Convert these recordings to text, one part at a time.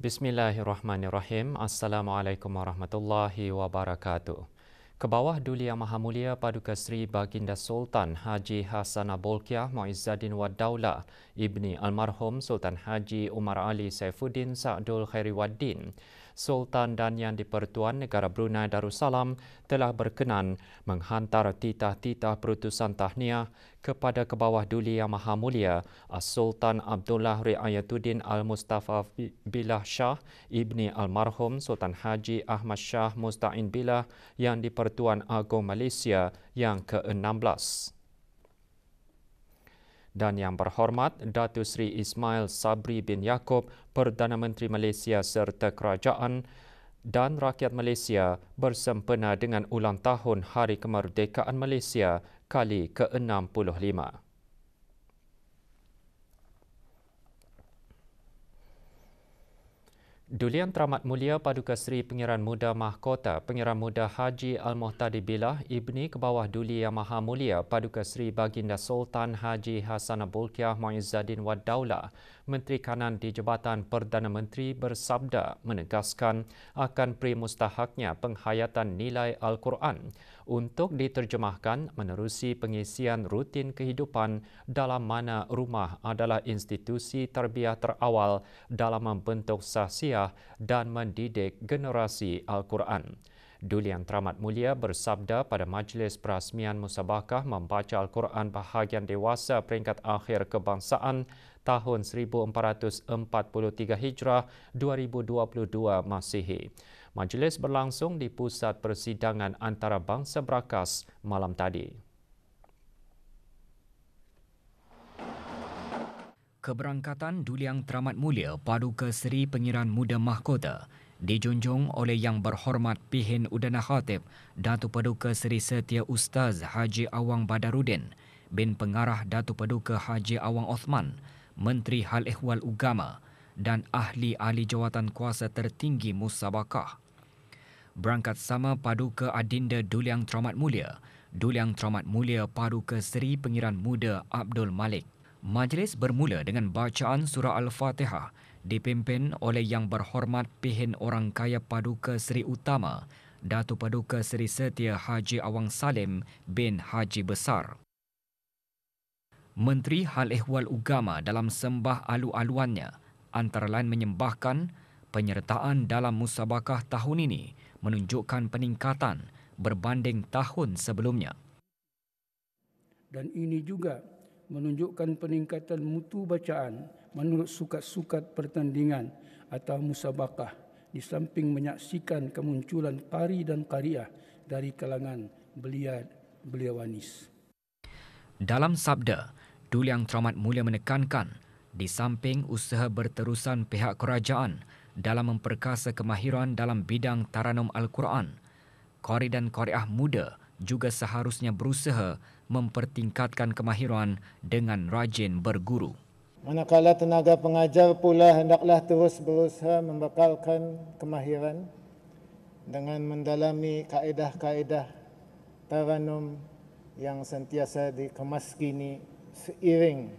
Bismillahirrahmanirrahim. Assalamualaikum warahmatullahi wabarakatuh. Kebawah Duli Yang Maha Mulia Paduka Seri Baginda Sultan Haji Hassanah Bolkiah Muizzaddin Wad Daulah Ibni Almarhum Sultan Haji Umar Ali Saifuddin Sa'dul Khairiwaddin, Sultan dan Yang di-Pertuan Negara Brunei Darussalam telah berkenan menghantar titah-titah perutusan tahniah kepada Kebawah Duli Yang Maha Mulia As-Sultan Abdullah Riayatuddin Al-Mustafa Billah Shah Ibni Almarhum Sultan Haji Ahmad Shah Musta'in Billah Yang di-Pertuan Agong Malaysia yang ke-16. Dan Yang Berhormat Datuk Seri Ismail Sabri bin Yaakob, Perdana Menteri Malaysia serta Kerajaan dan rakyat Malaysia bersempena dengan ulang tahun Hari Kemerdekaan Malaysia kali ke-65. Duli Yang Teramat Mulia Paduka Seri Pengiran Muda Mahkota Pengiran Muda Haji Al-Muhtadi Billah Ibni Kebawah Duli Yang Maha Mulia Paduka Seri Baginda Sultan Haji Hassanah Bolkiah Muizzaddin Wad Daulah, Menteri Kanan di Jabatan Perdana Menteri bersabda menegaskan akan mustahaknya penghayatan nilai Al-Quran untuk diterjemahkan menerusi pengisian rutin kehidupan dalam mana rumah adalah institusi tarbiyah terawal dalam membentuk sahsiah dan mendidik generasi Al-Quran. Duli Yang Teramat Mulia bersabda pada majlis perasmian musabakah membaca Al-Quran bahagian dewasa peringkat akhir kebangsaan tahun 1443 Hijrah 2022 Masihi. Majlis berlangsung di Pusat Persidangan Antarabangsa Brakas malam tadi. Keberangkatan Duli Yang Teramat Mulia Paduka Seri Pengiran Muda Mahkota dijunjung oleh Yang Berhormat Pihin Udana Khatib Datuk Paduka Seri Setia Ustaz Haji Awang Badarudin bin Pengarah Datuk Paduka Haji Awang Osman, Menteri Hal Ehwal Ugama dan ahli-ahli jawatan kuasa tertinggi musabakah. Berangkat sama Paduka Adinda Duli Yang Teramat Mulia, Duli Yang Teramat Mulia Paduka Seri Pengiran Muda Abdul Malik. Majlis bermula dengan bacaan surah Al-Fatihah dipimpin oleh Yang Berhormat Pihin Orang Kaya Paduka Seri Utama Datuk Paduka Seri Setia Haji Awang Salim bin Haji Besar. Menteri Hal Ehwal Ugama dalam sembah alu-aluannya antara lain menyembahkan penyertaan dalam musabakah tahun ini menunjukkan peningkatan berbanding tahun sebelumnya. Dan ini juga menunjukkan peningkatan mutu bacaan menurut sukat-sukat pertandingan atau musabakah di samping menyaksikan kemunculan qari dan qariah dari kalangan beliawanis. Dalam sabda, Duli Yang Teramat Mulia menekankan di samping usaha berterusan pihak kerajaan dalam memperkasa kemahiran dalam bidang taranum Al-Quran, qari dan qariah muda juga seharusnya berusaha mempertingkatkan kemahiran dengan rajin berguru. Manakala tenaga pengajar pula hendaklah terus berusaha membekalkan kemahiran dengan mendalami kaedah-kaedah taranum yang sentiasa dikemaskini seiring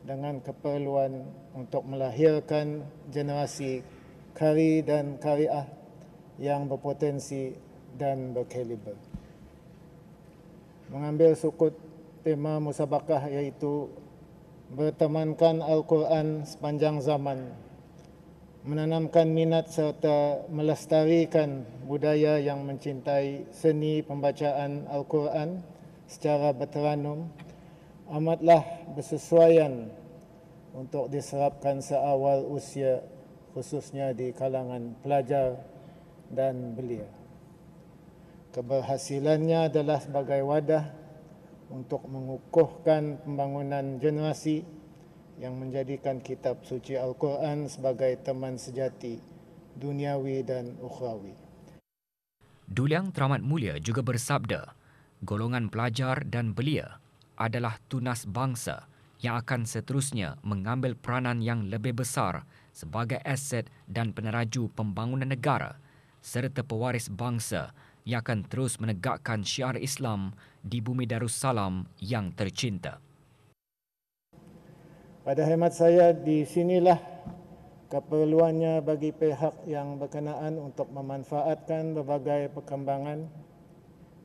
dengan keperluan untuk melahirkan generasi qari dan qariah yang berpotensi dan berkaliber. Mengambil sukut tema musabakah iaitu bertemankan Al-Quran sepanjang zaman, menanamkan minat serta melestarikan budaya yang mencintai seni pembacaan Al-Quran secara berteranum amatlah bersesuaian untuk diserapkan seawal usia, khususnya di kalangan pelajar dan belia. Keberhasilannya adalah sebagai wadah untuk mengukuhkan pembangunan generasi yang menjadikan kitab suci Al-Quran sebagai teman sejati duniawi dan ukhrawi. Duli Yang Teramat Mulia juga bersabda, golongan pelajar dan belia adalah tunas bangsa yang akan seterusnya mengambil peranan yang lebih besar sebagai aset dan peneraju pembangunan negara serta pewaris bangsa yang akan terus menegakkan syiar Islam di bumi Darussalam yang tercinta. Pada hemat saya, di sinilah keperluannya bagi pihak yang berkenaan untuk memanfaatkan berbagai perkembangan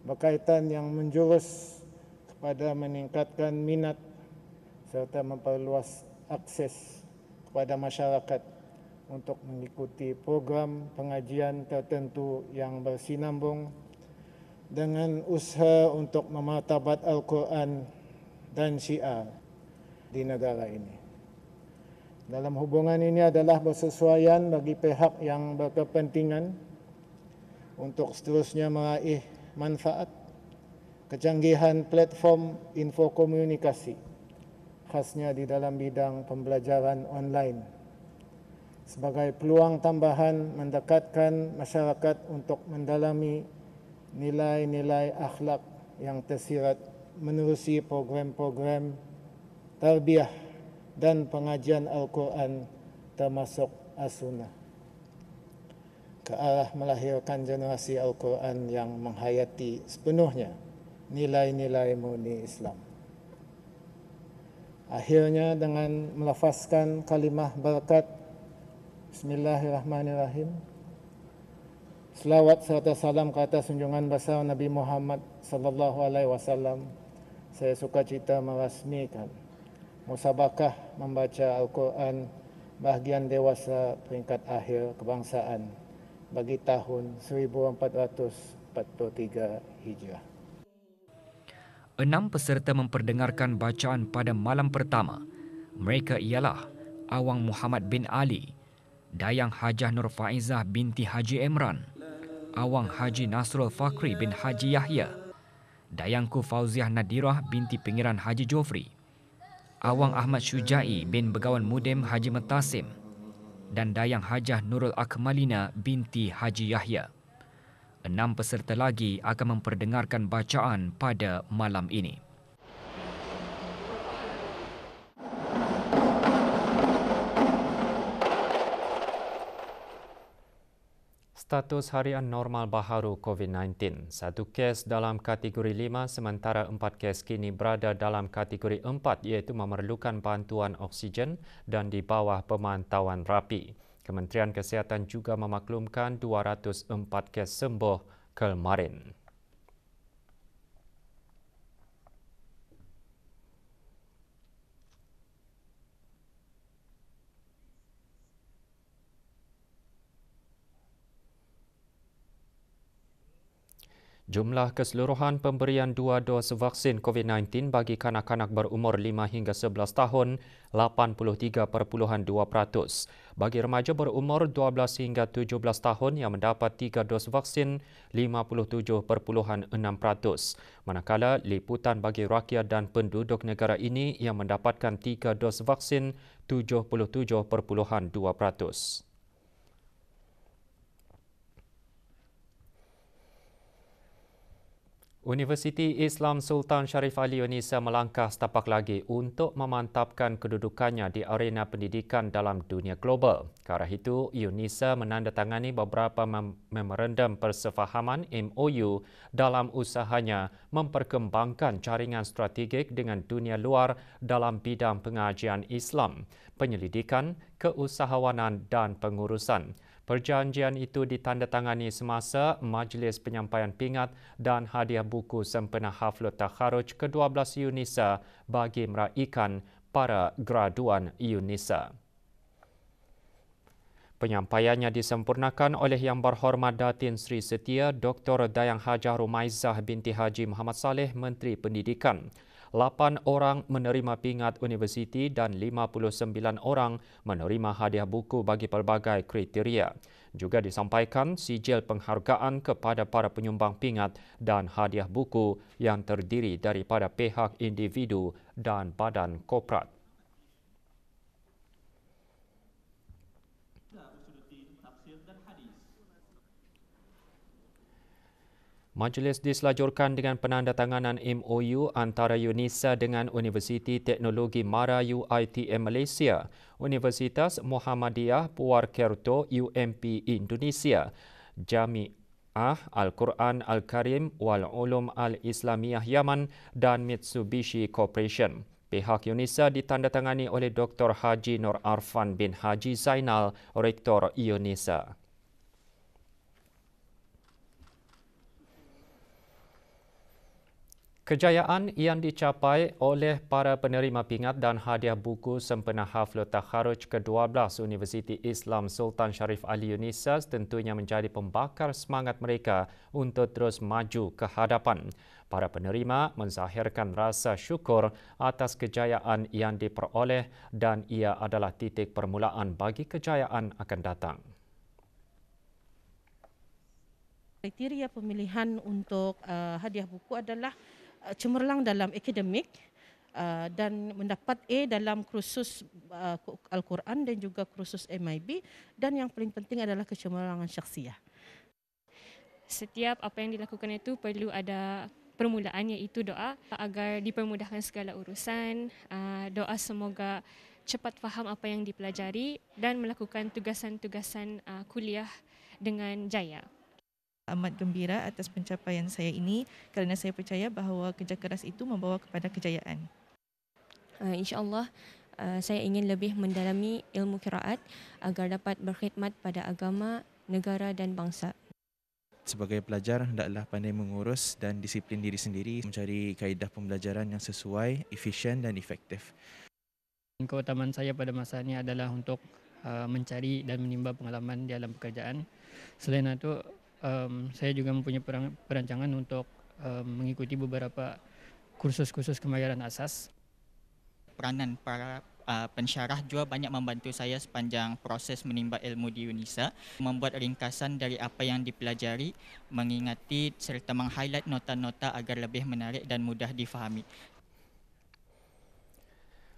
berkaitan yang menjurus kepada meningkatkan minat serta memperluas akses kepada masyarakat untuk mengikuti program pengajian tertentu yang bersinambung dengan usaha untuk memartabat Al-Quran dan Syiar di negara ini. Dalam hubungan ini adalah bersesuaian bagi pihak yang berkepentingan untuk seterusnya meraih manfaat kecanggihan platform infokomunikasi, khasnya di dalam bidang pembelajaran online, sebagai peluang tambahan mendekatkan masyarakat untuk mendalami nilai-nilai akhlak yang tersirat menerusi program-program tarbiyah dan pengajian Al-Quran termasuk As-Sunnah ke arah melahirkan generasi Al-Quran yang menghayati sepenuhnya nilai-nilai murni Islam. Akhirnya dengan melafazkan kalimah barakat, Bismillahirrahmanirrahim, selawat serta salam ke atas junjungan besar Nabi Muhammad sallallahu alaihi wasallam, saya sukacita merasmikan musabakah membaca Al-Quran bahagian dewasa peringkat akhir kebangsaan bagi tahun 1443 Hijrah. 6 peserta memperdengarkan bacaan pada malam pertama. Mereka ialah Awang Muhammad bin Ali, Dayang Hajah Nur Faizah binti Haji Emran, Awang Haji Nasrul Fakri bin Haji Yahya, Dayangku Fauziah Nadirah binti Pengiran Haji Jofri, Awang Ahmad Syuja'i bin Begawan Mudim Haji Metasim, dan Dayang Hajah Nurul Akmalina binti Haji Yahya. 6 peserta lagi akan memperdengarkan bacaan pada malam ini. Status harian normal baharu COVID-19. 1 kes dalam kategori 5 sementara 4 kes kini berada dalam kategori 4 iaitu memerlukan bantuan oksigen dan di bawah pemantauan rapi. Kementerian Kesihatan juga memaklumkan 204 kes sembuh kemarin. Jumlah keseluruhan pemberian 2 dos vaksin COVID-19 bagi kanak-kanak berumur 5 hingga 11 tahun, 83.2%. Bagi remaja berumur 12 hingga 17 tahun yang mendapat 3 dos vaksin, 57.6%. Manakala liputan bagi rakyat dan penduduk negara ini yang mendapatkan 3 dos vaksin, 77.2%. Universiti Islam Sultan Sharif Ali Yunisa melangkah setapak lagi untuk memantapkan kedudukannya di arena pendidikan dalam dunia global. Ke arah itu, Yunisa menandatangani beberapa memorandum persefahaman MOU dalam usahanya memperkembangkan jaringan strategik dengan dunia luar dalam bidang pengajian Islam, penyelidikan, keusahawanan dan pengurusan. Perjanjian itu ditandatangani semasa Majlis Penyampaian Pingat dan hadiah buku sempena Haflul Takharuj ke-12 Yunisa bagi meraikan para graduan Yunisa. Penyampaiannya disempurnakan oleh Yang Berhormat Datin Sri Setia Dr. Dayang Hajah Rumaizah binti Haji Muhammad Saleh, Menteri Pendidikan. 8 orang menerima pingat universiti dan 59 orang menerima hadiah buku bagi pelbagai kriteria. Juga disampaikan sijil penghargaan kepada para penyumbang pingat dan hadiah buku yang terdiri daripada pihak individu dan badan korporat. Majlis diselajurkan dengan penandatanganan MOU antara Yunisa dengan Universiti Teknologi Mara UiTM Malaysia, Universitas Muhammadiyah Purwokerto UMP Indonesia, Jami'ah Al-Quran Al-Karim wal Ulum Al-Islamiyah Yaman dan Mitsubishi Corporation. Pihak UNISA ditandatangani oleh Dr. Haji Nur Arfan bin Haji Zainal, Rektor UNISA. Kejayaan yang dicapai oleh para penerima pingat dan hadiah buku sempena Haflul Takharuj ke-12 Universiti Islam Sultan Sharif Ali UNISA tentunya menjadi pembakar semangat mereka untuk terus maju ke hadapan. Para penerima menzahirkan rasa syukur atas kejayaan yang diperoleh dan ia adalah titik permulaan bagi kejayaan akan datang. Kriteria pemilihan untuk hadiah buku adalah cemerlang dalam akademik dan mendapat A dalam kursus Al-Quran dan juga kursus MIB, dan yang paling penting adalah kecemerlangan syakhsiah. Setiap apa yang dilakukan itu perlu ada permulaan, iaitu doa agar dipermudahkan segala urusan, doa semoga cepat faham apa yang dipelajari dan melakukan tugasan-tugasan kuliah dengan jaya. Amat gembira atas pencapaian saya ini kerana saya percaya bahawa kerja keras itu membawa kepada kejayaan. InsyaAllah saya ingin lebih mendalami ilmu qiraat agar dapat berkhidmat pada agama, negara dan bangsa. Sebagai pelajar, hendaklah pandai mengurus dan disiplin diri sendiri, mencari kaedah pembelajaran yang sesuai, efisien dan efektif. Keutamaan saya pada masa ini adalah untuk mencari dan menimba pengalaman dalam pekerjaan. Selain itu, saya juga mempunyai perancangan untuk mengikuti beberapa kursus-kursus kemahiran asas. Peranan para pensyarah juga banyak membantu saya sepanjang proses menimba ilmu di UNISA, membuat ringkasan dari apa yang dipelajari, mengingati serta meng-highlight nota-nota agar lebih menarik dan mudah difahami.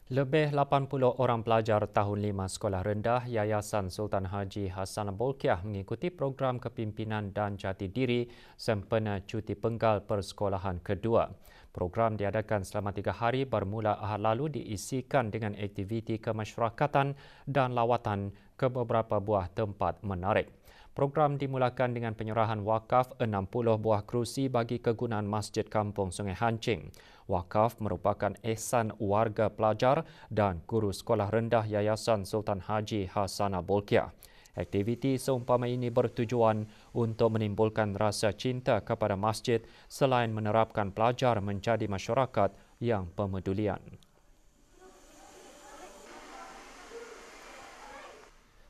Lebih 80 orang pelajar tahun 5 sekolah rendah Yayasan Sultan Haji Hassanah Bolkiah mengikuti program kepimpinan dan jati diri sempena cuti penggal persekolahan kedua. Program diadakan selama 3 hari bermula Ahad lalu diisikan dengan aktiviti kemasyarakatan dan lawatan ke beberapa buah tempat menarik. Program dimulakan dengan penyerahan wakaf 60 buah kerusi bagi kegunaan Masjid Kampung Sungai Hancing. Wakaf merupakan ihsan warga pelajar dan guru sekolah rendah Yayasan Sultan Haji Hassanah Bolkiah. Aktiviti seumpama ini bertujuan untuk menimbulkan rasa cinta kepada masjid selain menerapkan pelajar menjadi masyarakat yang pemedulian.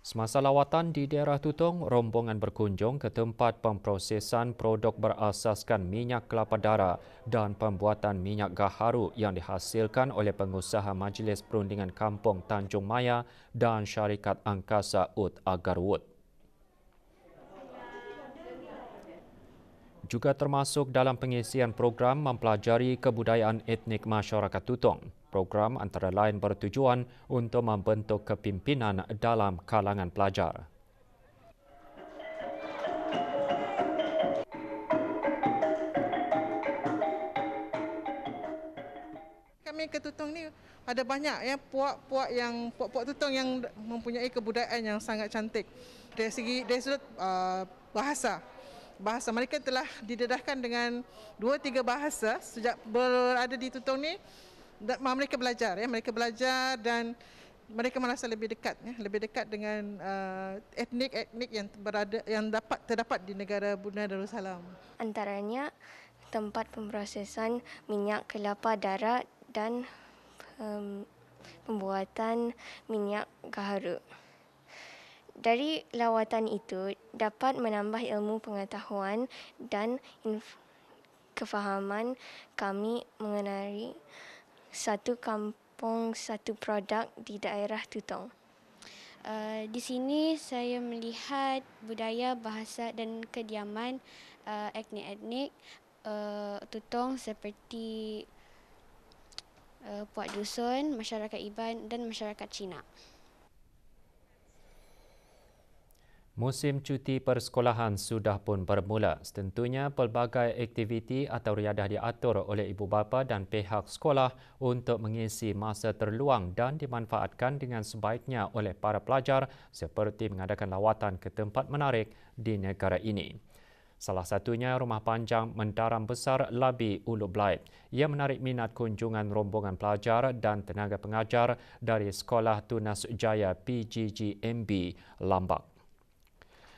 Semasa lawatan di daerah Tutong, rombongan berkunjung ke tempat pemprosesan produk berasaskan minyak kelapa darah dan pembuatan minyak gaharu yang dihasilkan oleh pengusaha Majlis Perundingan Kampung Tanjung Maya dan syarikat angkasa Ut Agarwood. Juga termasuk dalam pengisian program mempelajari kebudayaan etnik masyarakat Tutong. Program antara lain bertujuan untuk membentuk kepimpinan dalam kalangan pelajar. Kami ke Tutong ni ada banyak ya puak-puak Tutong yang mempunyai kebudayaan yang sangat cantik. Dari sudut bahasa mereka telah didedahkan dengan 2-3 bahasa sejak berada di Tutong ni. Mereka belajar dan mereka merasa lebih dekat dengan etnik yang terdapat di negara Brunei Darussalam. Antaranya tempat pemprosesan minyak kelapa darah dan pembuatan minyak gaharu. Dari lawatan itu dapat menambah ilmu pengetahuan dan kefahaman kami mengenai satu kampung, satu produk di daerah Tutong. Di sini saya melihat budaya, bahasa dan kediaman etnik-etnik Tutong seperti Puak Dusun, masyarakat Iban dan masyarakat Cina. Musim cuti persekolahan sudah pun bermula. Tentunya pelbagai aktiviti atau riadah diatur oleh ibu bapa dan pihak sekolah untuk mengisi masa terluang dan dimanfaatkan dengan sebaiknya oleh para pelajar seperti mengadakan lawatan ke tempat menarik di negara ini. Salah satunya Rumah Panjang Mendaram Besar Labi Ulu Blaid. Ia menarik minat kunjungan rombongan pelajar dan tenaga pengajar dari Sekolah Tunas Jaya PGGMB Lambak.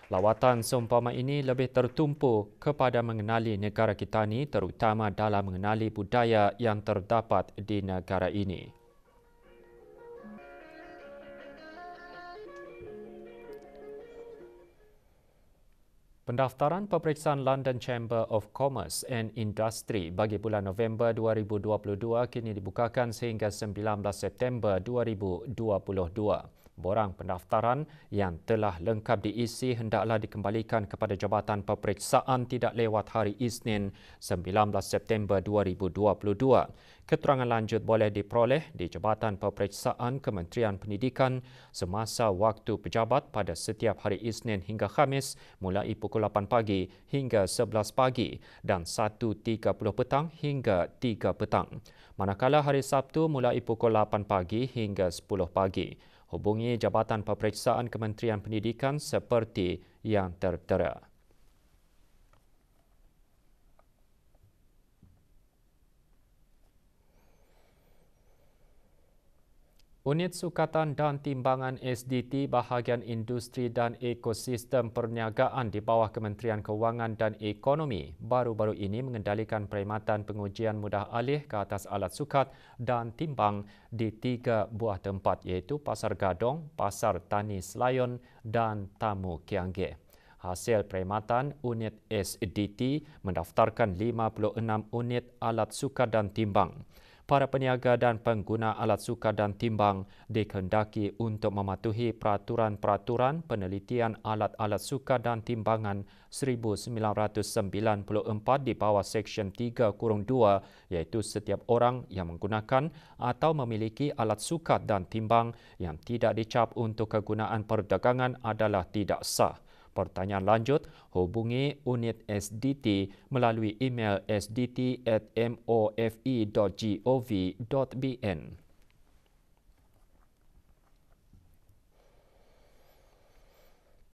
Lawatan seumpama ini lebih tertumpu kepada mengenali negara kita ini, terutama dalam mengenali budaya yang terdapat di negara ini. Pendaftaran peperiksaan London Chamber of Commerce and Industry bagi bulan November 2022 kini dibukakan sehingga 19 September 2022. Borang pendaftaran yang telah lengkap diisi hendaklah dikembalikan kepada Jabatan Peperiksaan tidak lewat hari Isnin 19 September 2022. Keterangan lanjut boleh diperoleh di Jabatan Peperiksaan Kementerian Pendidikan semasa waktu pejabat pada setiap hari Isnin hingga Khamis mulai pukul 8 pagi hingga 11 pagi dan 1.30 petang hingga 3 petang. Manakala hari Sabtu mulai pukul 8 pagi hingga 10 pagi. Hubungi Jabatan Peperiksaan Kementerian Pendidikan seperti yang tertera. Unit Sukatan dan Timbangan SDT bahagian Industri dan Ekosistem Perniagaan di bawah Kementerian Kewangan dan Ekonomi baru-baru ini mengendalikan perkhidmatan pengujian mudah alih ke atas alat sukat dan timbang di 3 buah tempat iaitu Pasar Gadong, Pasar Tani Selayon dan Tamu Kianggeh. Hasil perkhidmatan unit SDT mendaftarkan 56 unit alat sukat dan timbang. Para peniaga dan pengguna alat sukat dan timbang dikehendaki untuk mematuhi peraturan-peraturan penelitian alat-alat sukat dan timbangan 1994 di bawah Seksyen 3-2 iaitu setiap orang yang menggunakan atau memiliki alat sukat dan timbang yang tidak dicap untuk kegunaan perdagangan adalah tidak sah. Pertanyaan lanjut, hubungi unit SDT melalui email sdt@mofe.gov.bn.